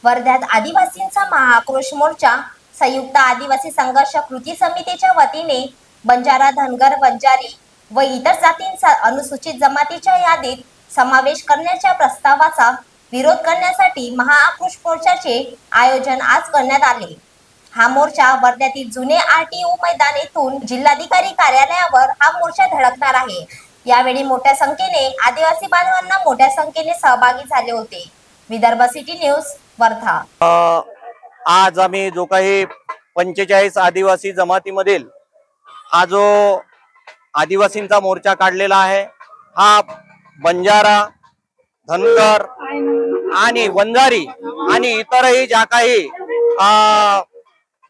वर्ध्यात आदिवासींचा महाआक्रोश मोर्चा संयुक्त आदिवासी संघर्ष कृती समितीच्या वतीने बंजारा, धनगर, वंजारी व इतर जातींचा अनुसूचित जमातीच्या यादीत समावेश करण्याच्या प्रस्तावाचा विरोध करण्यासाठी महाआक्रोश मोर्चाचे आयोजन आज करण्यात आले। हा मोर्चा वर्ध्यातील जुने आरटीओ मैदान येथून जिल्हाधिकारी कार्यालयावर हा मोर्चा धडकणार आहे। यावेळी मोठ्या संख्येने आदिवासी बांधवांना मोठ्या संख्येने सहभागी झाले होते। Vidarbha city news Wardha. आज आम्ही जो काही 45 आदिवासी जमातीमधील हा जो आदिवासींचा मोर्चा काढलेला आहे, हा बंजारा, धनगर आणि वंजारी आणि इतरही ज्या काही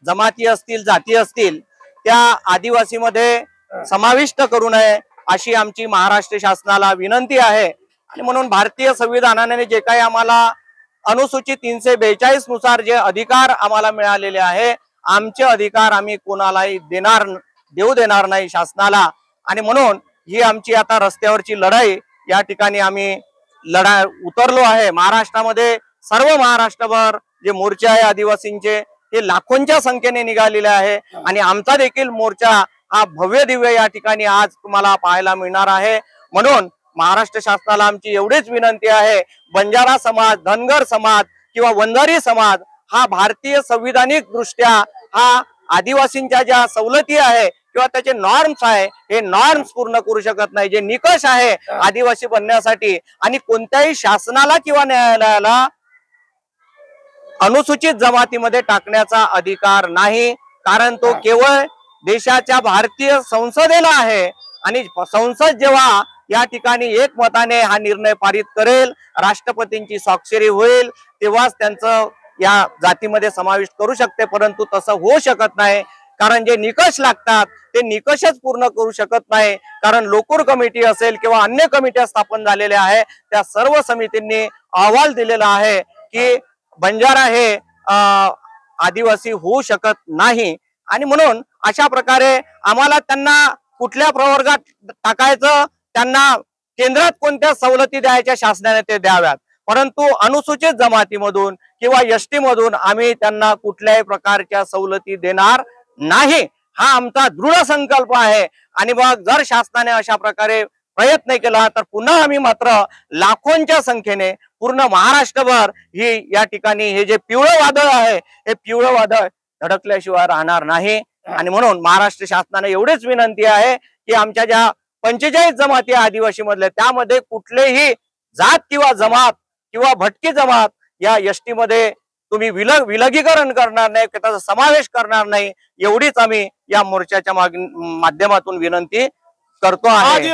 जमाती असतील, जाती असतील, त्या आदिवासीमध्ये समाविष्ट करू नये अशी आमची महाराष्ट्र शासनाला विनंती आहे। आणि म्हणून भारतीय संविधानाने जे काही आम्हाला अनुसूचित 342 नुसार जे अधिकार आम्हाला मिळालेले आहे, आमचे अधिकार आम्ही कोणालाही देऊ देणार नाही शासनाला। आणि म्हणून ही आमची आता रस्त्यावरची लढाई या ठिकाणी आम्ही उतरलो आहे। महाराष्ट्रामध्ये सर्व महाराष्ट्रभर जे मोर्चे आहे आदिवासींचे हे लाखोंच्या संख्येने निघालेले आहे आणि आमचा देखील मोर्चा हा भव्य दिव्य या ठिकाणी आज तुम्हाला पाहायला मिळणार आहे। म्हणून महाराष्ट्र शासनाला आमची एवढीच विनंती आहे, बंजारा समाज, धनगर समाज किंवा वंजारी समाज हा भारतीय संविधानिक दृष्ट्या हा आदिवासींच्या ज्या सवलती आहे किंवा त्याचे नॉर्म्स आहे, हे नॉर्म्स पूर्ण करू शकत नाही। जे निकष आहे आदिवासी बनण्यासाठी आणि कोणत्याही शासनाला किंवा न्यायालयाला अनुसूचित जमातीमध्ये टाकण्याचा अधिकार नाही, कारण तो केवळ देशाच्या भारतीय संसदेला आहे। आणि संसद जेव्हा या ठिकाणी एकमताने हा निर्णय पारित करेल, राष्ट्रपतींची स्वाक्षरी होईल, तेव्हाच त्यांचं या जातीमध्ये समावेश करू शकते। परंतु तसं होऊ शकत नाही, कारण जे निकष लागतात ते निकषच पूर्ण करू शकत नाही। कारण लोकूर कमिटी असेल किंवा अन्य कमिट्या स्थापन झालेल्या आहे, त्या सर्व समितींनी अहवाल दिलेला आहे की बंजारा हे आदिवासी होऊ शकत नाही। आणि म्हणून अशा प्रकारे आम्हाला त्यांना कुठल्या प्रवर्गात टाकायचं, त्यांना केंद्रात कोणत्या सवलती द्यायच्या शासनाने ते द्याव्यात, परंतु अनुसूचित जमातीमधून किंवा एसटी मधून आम्ही त्यांना कुठल्याही प्रकारच्या सवलती देणार नाही, हा आमचा दृढ संकल्प आहे। आणि मग जर शासनाने अशा प्रकारे प्रयत्न केला तर पुन्हा आम्ही मात्र लाखोंच्या संख्येने पूर्ण महाराष्ट्रभर ही या ठिकाणी हे जे पिवळं वादळ आहे, हे पिवळं वादळ धडकल्याशिवाय राहणार नाही। आणि म्हणून महाराष्ट्र शासनाने एवढीच विनंती आहे की आमच्या ज्या 45 जमाती आदिवासी मधल्या त्यामध्ये कुठलेही जात किंवा जमात किंवा भटकी जमात या एसटी मध्ये तुम्ही विलगीकरण करणार नाही, त्याचा समावेश करणार नाही, एवढीच आम्ही या मोर्चाच्या माध्यमातून विनंती करतो आहे।